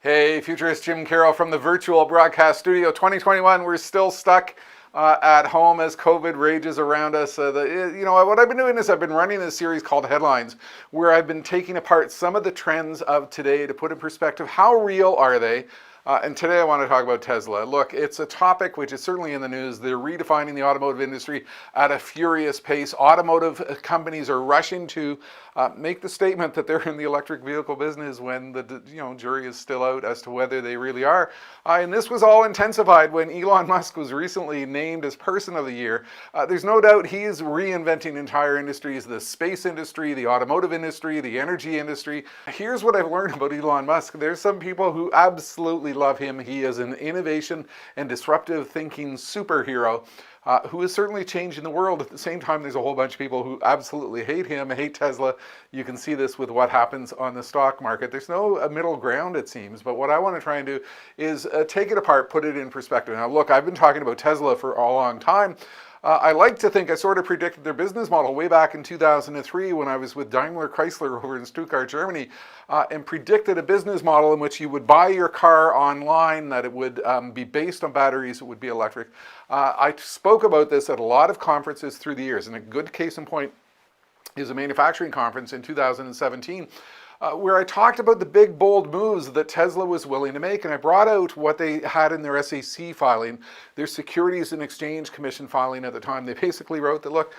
Hey, Futurist Jim Carroll from the virtual broadcast studio. 2021, we're still stuck at home as COVID rages around us. What I've been doing is I've been running this series called Headlines, where I've been taking apart some of the trends of today to put in perspective how real are they. And today I want to talk about Tesla. Look, it's a topic which is certainly in the news. They're redefining the automotive industry at a furious pace. Automotive companies are rushing to make the statement that they're in the electric vehicle business when the jury is still out as to whether they really are. And this was all intensified when Elon Musk was recently named as Person of the Year. There's no doubt he is reinventing entire industries, the space industry, the automotive industry, the energy industry. Here's what I've learned about Elon Musk. There's some people who absolutely love him. He is an innovation and disruptive thinking superhero who is certainly changing the world. At the same time, there's a whole bunch of people who absolutely hate him, hate Tesla. You can see this with what happens on the stock market. There's no middle ground, it seems. But what I want to try and do is take it apart, put it in perspective. Now, look, I've been talking about Tesla for a long time. I like to think I sort of predicted their business model way back in 2003 when I was with Daimler Chrysler over in Stuttgart, Germany, and predicted a business model in which you would buy your car online, that it would be based on batteries, it would be electric. I spoke about this at a lot of conferences through the years, and a good case in point is a manufacturing conference in 2017. Where I talked about the big, bold moves that Tesla was willing to make, and I brought out what they had in their SEC filing, their Securities and Exchange Commission filing at the time. They basically wrote that, look,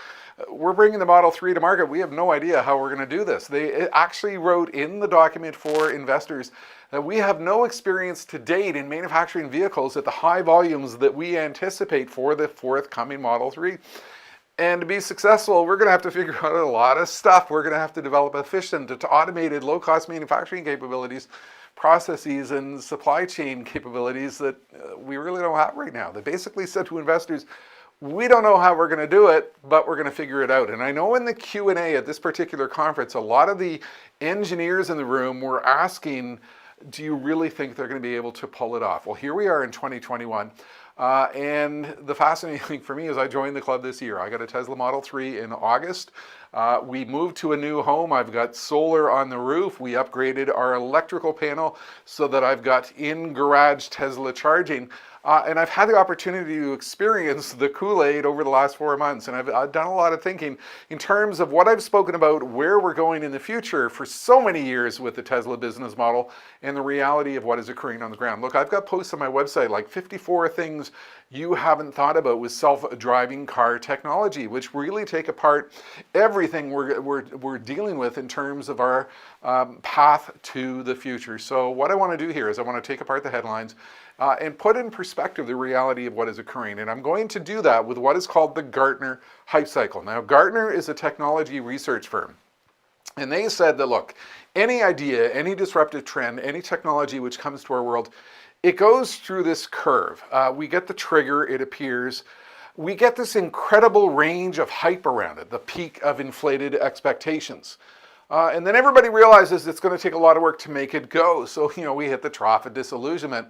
we're bringing the Model 3 to market. We have no idea how we're going to do this. They actually wrote in the document for investors that we have no experience to date in manufacturing vehicles at the high volumes that we anticipate for the forthcoming Model 3. And to be successful, we're going to have to figure out a lot of stuff. We're going to have to develop efficient, automated, low-cost manufacturing capabilities, processes, and supply chain capabilities that we really don't have right now. They basically said to investors, we don't know how we're going to do it, but we're going to figure it out. And I know in the Q&A at this particular conference, a lot of the engineers in the room were asking, do you really think they're going to be able to pull it off? Well, here we are in 2021. And the fascinating thing for me is I joined the club this year. I got a Tesla Model 3 in August. We moved to a new home. I've got solar on the roof. We upgraded our electrical panel so that I've got in-garage Tesla charging. And I've had the opportunity to experience the Kool-Aid over the last 4 months. And I've done a lot of thinking in terms of what I've spoken about, where we're going in the future for so many years with the Tesla business model and the reality of what is occurring on the ground. Look, I've got posts on my website, like 54 things you haven't thought about with self-driving car technology, which really take apart everything we're dealing with in terms of our path to the future. So what I want to do here is I want to take apart the headlines and put in perspective the reality of what is occurring. And I'm going to do that with what is called the Gartner Hype Cycle. Now, Gartner is a technology research firm. And they said that, look, any idea, any disruptive trend, any technology which comes to our world, it goes through this curve. We get the trigger, it appears. We get this incredible range of hype around it, the peak of inflated expectations. And then everybody realizes it's going to take a lot of work to make it go. So, we hit the trough of disillusionment.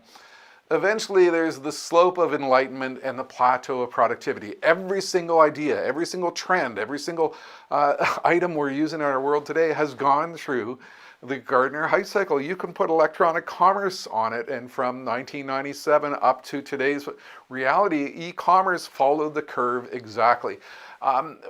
Eventually, there's the slope of enlightenment and the plateau of productivity. Every single idea, every single trend, every single item we're using in our world today has gone through the Gartner Hype Cycle. You can put electronic commerce on it, and from 1997 up to today's reality, e-commerce followed the curve exactly.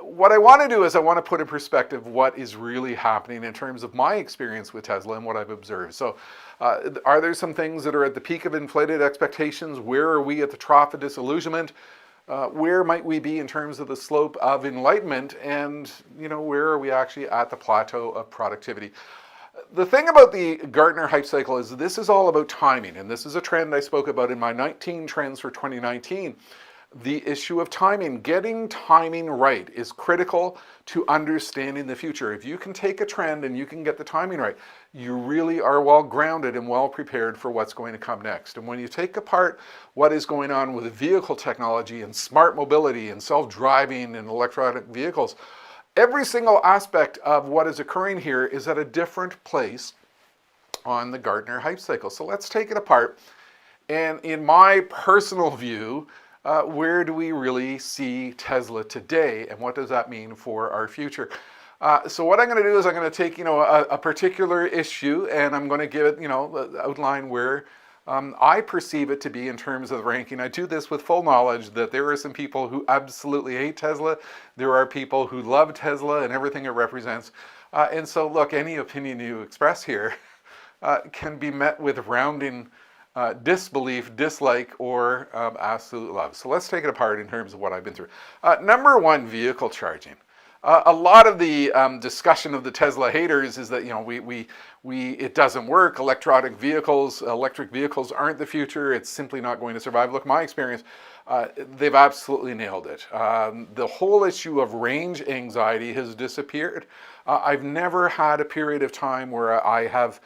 What I want to do is I want to put in perspective what is really happening in terms of my experience with Tesla and what I've observed. So are there some things that are at the peak of inflated expectations? Where are we at the trough of disillusionment? Where might we be in terms of the slope of enlightenment? And where are we actually at the plateau of productivity? The thing about the Gartner Hype Cycle is this is all about timing, and this is a trend I spoke about in my 19 trends for 2019. The issue of timing, getting timing right is critical to understanding the future. If you can take a trend and you can get the timing right, you really are well grounded and well prepared for what's going to come next. And when you take apart what is going on with vehicle technology and smart mobility and self-driving and electronic vehicles, every single aspect of what is occurring here is at a different place on the Gartner Hype Cycle. So let's take it apart. And in my personal view, where do we really see Tesla today, and what does that mean for our future? So what I'm going to do is I'm going to take, a particular issue, and I'm going to give it, outline where I perceive it to be in terms of the ranking. I do this with full knowledge that there are some people who absolutely hate Tesla. There are people who love Tesla and everything it represents. And so, look, any opinion you express here can be met with rounding disbelief, dislike, or absolute love. So let's take it apart in terms of what I've been through. Number one, vehicle charging. A lot of the discussion of the Tesla haters is that it doesn't work. Electric vehicles aren't the future. It's simply not going to survive. Look, my experience, they've absolutely nailed it. The whole issue of range anxiety has disappeared. I've never had a period of time where I have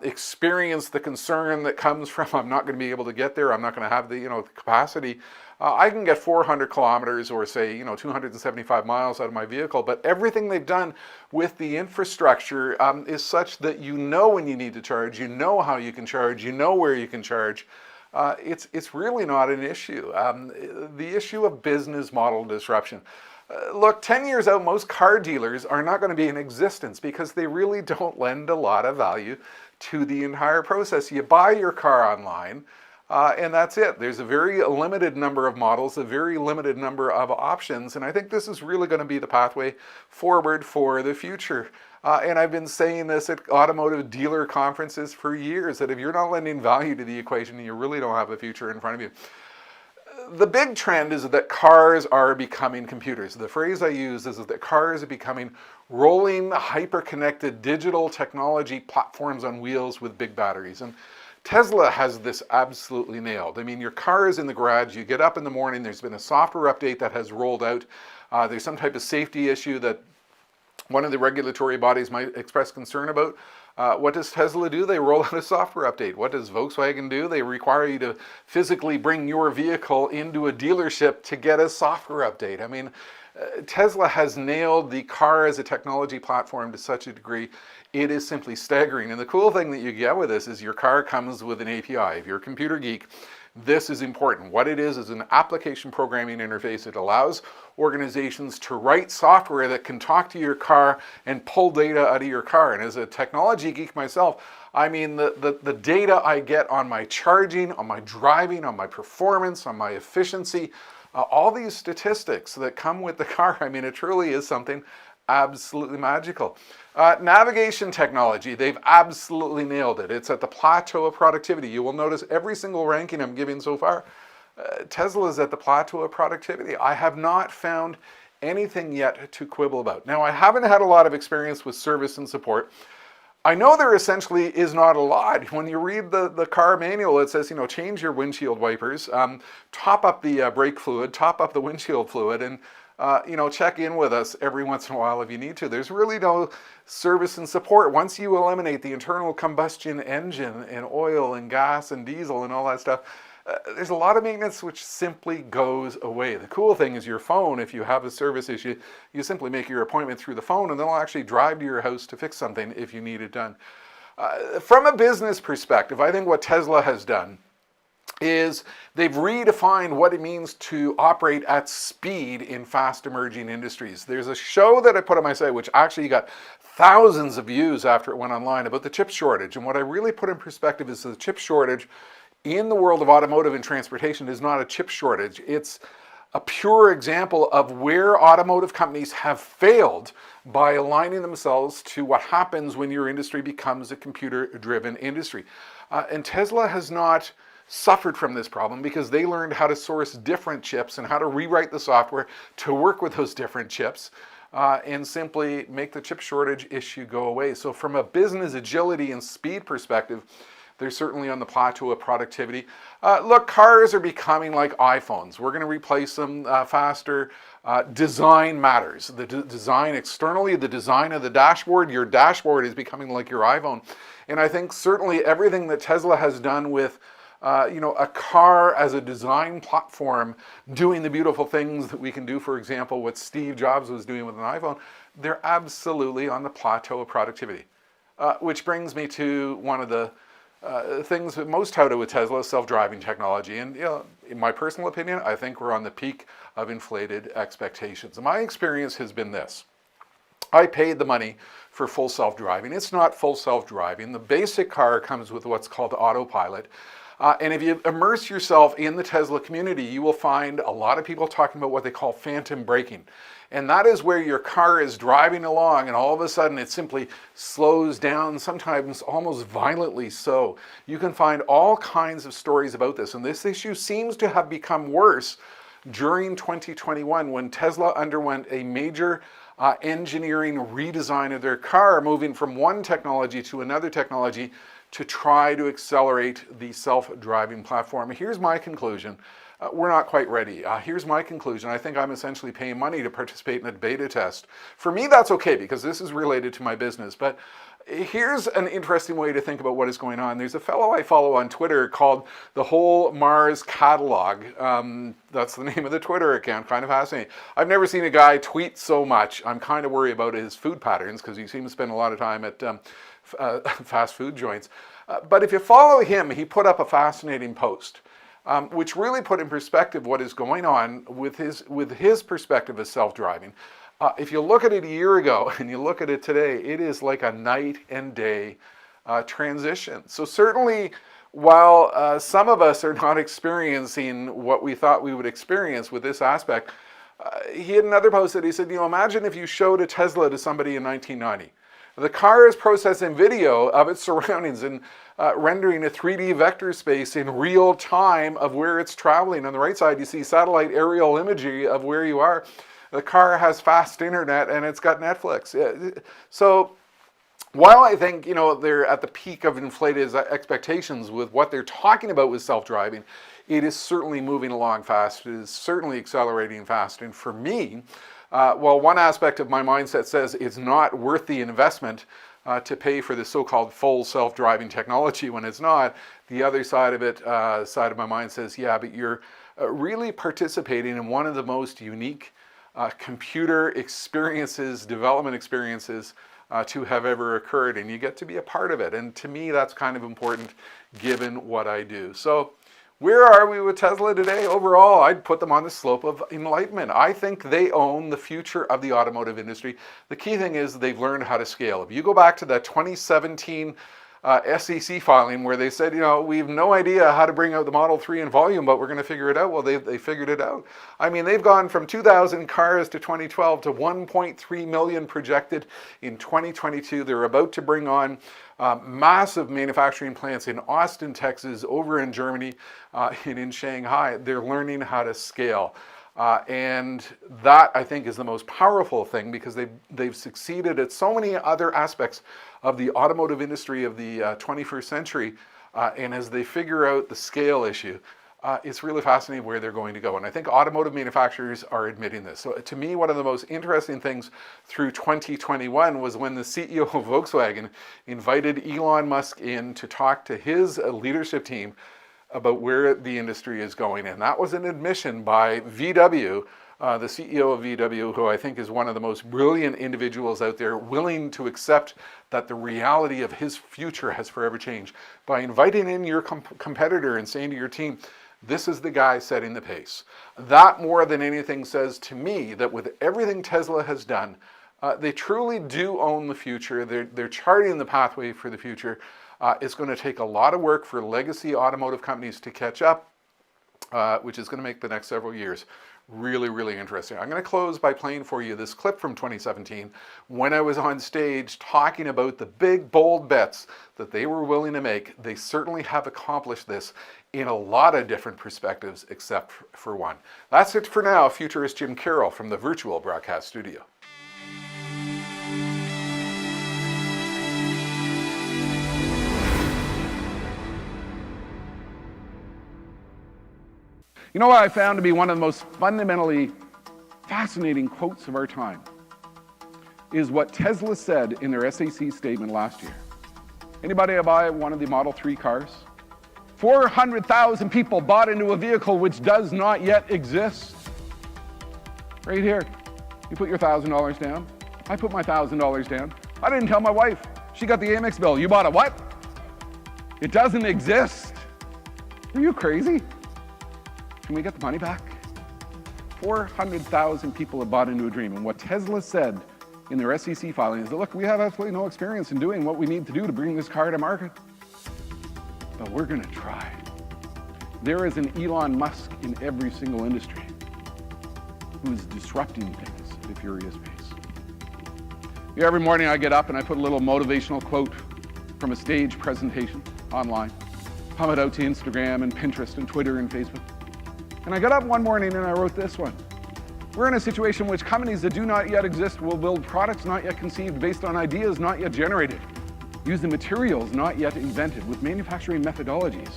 experienced the concern that comes from I'm not going to be able to get there. I'm not going to have the capacity. I can get 400 kilometers or say 275 miles out of my vehicle, but everything they've done with the infrastructure is such that when you need to charge, how you can charge, where you can charge. It's really not an issue. The issue of business model disruption. Look, 10 years out, most car dealers are not going to be in existence because they really don't lend a lot of value to the entire process. You buy your car online, and that's it. There's a very limited number of models, a very limited number of options, and I think this is really going to be the pathway forward for the future. And I've been saying this at automotive dealer conferences for years, that if you're not lending value to the equation, you really don't have a future in front of you. The big trend is that cars are becoming computers. The phrase I use is that cars are becoming rolling, hyper-connected digital technology platforms on wheels with big batteries. And Tesla has this absolutely nailed. I mean, your car is in the garage, you get up in the morning, there's been a software update that has rolled out. There's some type of safety issue that one of the regulatory bodies might express concern about. What does Tesla do? They roll out a software update. What does Volkswagen do? They require you to physically bring your vehicle into a dealership to get a software update. I mean, Tesla has nailed the car as a technology platform to such a degree, it is simply staggering. And the cool thing that you get with this is your car comes with an API. If you're a computer geek, this is important. What it is an application programming interface. It allows organizations to write software that can talk to your car and pull data out of your car. And as a technology geek myself, I mean, the data I get on my charging, on my driving, on my performance, on my efficiency, all these statistics that come with the car, I mean, it truly is something absolutely magical. Navigation technology, they've absolutely nailed it. It's at the plateau of productivity. You will notice every single ranking I'm giving so far, Tesla's at the plateau of productivity. I have not found anything yet to quibble about. Now, I haven't had a lot of experience with service and support. I know there essentially is not a lot. When you read the car manual, it says, change your windshield wipers, top up the brake fluid, top up the windshield fluid, and check in with us every once in a while if you need to. There's really no service and support. Once you eliminate the internal combustion engine and oil and gas and diesel and all that stuff, there's a lot of maintenance which simply goes away. The cool thing is your phone, if you have a service issue, you simply make your appointment through the phone and they'll actually drive to your house to fix something if you need it done. From a business perspective, I think what Tesla has done is they've redefined what it means to operate at speed in fast emerging industries. There's a show that I put on my site, which actually got thousands of views after it went online, about the chip shortage. And what I really put in perspective is the chip shortage in the world of automotive and transportation is not a chip shortage. It's a pure example of where automotive companies have failed by aligning themselves to what happens when your industry becomes a computer-driven industry. And Tesla has not suffered from this problem because they learned how to source different chips and how to rewrite the software to work with those different chips and simply make the chip shortage issue go away. So from a business agility and speed perspective, they're certainly on the plateau of productivity. Look, cars are becoming like iPhones. We're going to replace them faster. Design matters. The design externally, the design of the dashboard, your dashboard is becoming like your iPhone. And I think certainly everything that Tesla has done with a car as a design platform, doing the beautiful things that we can do, for example, what Steve Jobs was doing with an iPhone, they're absolutely on the plateau of productivity. Which brings me to one of the things that most touted with Tesla, self-driving technology. And in my personal opinion, I think we're on the peak of inflated expectations. And my experience has been this. I paid the money for full self-driving. It's not full self-driving. The basic car comes with what's called autopilot. And if you immerse yourself in the Tesla community, you will find a lot of people talking about what they call phantom braking. And that is where your car is driving along and all of a sudden it simply slows down, sometimes almost violently so. You can find all kinds of stories about this. And this issue seems to have become worse during 2021 when Tesla underwent a major engineering redesign of their car, moving from one technology to another technology to try to accelerate the self-driving platform. Here's my conclusion. We're not quite ready. Here's my conclusion. I think I'm essentially paying money to participate in a beta test. For me, that's okay because this is related to my business. But here's an interesting way to think about what is going on. There's a fellow I follow on Twitter called the Whole Mars Catalog. That's the name of the Twitter account. Kind of fascinating. I've never seen a guy tweet so much. I'm kind of worried about his food patterns because he seems to spend a lot of time at fast food joints. But if you follow him, he put up a fascinating post. Which really put in perspective what is going on with his perspective of self-driving. If you look at it a year ago and you look at it today, it is like a night and day transition. So certainly, while some of us are not experiencing what we thought we would experience with this aspect, he had another post that he said, imagine if you showed a Tesla to somebody in 1990. The car is processing video of its surroundings and rendering a 3D vector space in real time of where it's traveling. On the right side, you see satellite aerial imagery of where you are. The car has fast internet and it's got Netflix. So while I think, they're at the peak of inflated expectations with what they're talking about with self-driving, it is certainly moving along fast. It is certainly accelerating fast. And for me, well, one aspect of my mindset says it's not worth the investment to pay for the so-called full self-driving technology when it's not. The other side of it, side of my mind says, yeah, but you're really participating in one of the most unique computer experiences, development experiences to have ever occurred, and you get to be a part of it. And to me, that's kind of important given what I do. So where are we with Tesla today? Overall, I'd put them on the slope of enlightenment. I think they own the future of the automotive industry. The key thing is they've learned how to scale. If you go back to that 2017 SEC filing where they said, we have no idea how to bring out the Model 3 in volume, but we're going to figure it out. Well, they figured it out. I mean, they've gone from 2,000 cars to 2012 to 1.3 million projected in 2022. They're about to bring on massive manufacturing plants in Austin, Texas, over in Germany, and in Shanghai. They're learning how to scale. And that, I think, is the most powerful thing because they've succeeded at so many other aspects of the automotive industry of the 21st century. And as they figure out the scale issue, it's really fascinating where they're going to go. And I think automotive manufacturers are admitting this. So to me, one of the most interesting things through 2021 was when the CEO of Volkswagen invited Elon Musk in to talk to his leadership team about where the industry is going. And that was an admission by VW, the CEO of VW, who I think is one of the most brilliant individuals out there, willing to accept that the reality of his future has forever changed. By inviting in your competitor and saying to your team, this is the guy setting the pace. That more than anything says to me that with everything Tesla has done, they truly do own the future. They're charting the pathway for the future. It's going to take a lot of work for legacy automotive companies to catch up, which is going to make the next several years really, really interesting. I'm going to close by playing for you this clip from 2017 when I was on stage talking about the big, bold bets that they were willing to make. They certainly have accomplished this in a lot of different perspectives, except for one. That's it for now. Futurist Jim Carroll from the virtual broadcast studio. You know what I found to be one of the most fundamentally fascinating quotes of our time is what Tesla said in their SEC statement last year. Anybody buy one of the Model 3 cars? 400,000 people bought into a vehicle which does not yet exist. Right here. You put your $1,000 down. I put my $1,000 down. I didn't tell my wife. She got the Amex bill. You bought a what? It doesn't exist. Are you crazy? Can we get the money back? 400,000 people have bought into a dream. And what Tesla said in their SEC filings that, look, we have absolutely no experience in doing what we need to do to bring this car to market, but we're going to try. There is an Elon Musk in every single industry who is disrupting things at a furious pace. Every morning I get up and I put a little motivational quote from a stage presentation online, pump it out to Instagram and Pinterest and Twitter and Facebook. And I got up one morning and I wrote this one. We're in a situation in which companies that do not yet exist will build products not yet conceived based on ideas not yet generated, use the materials not yet invented with manufacturing methodologies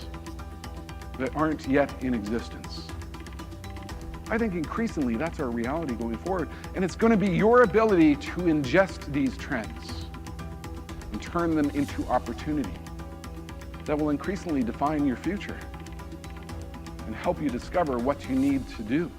that aren't yet in existence. I think increasingly that's our reality going forward, and it's going to be your ability to ingest these trends and turn them into opportunity that will increasingly define your future and help you discover what you need to do.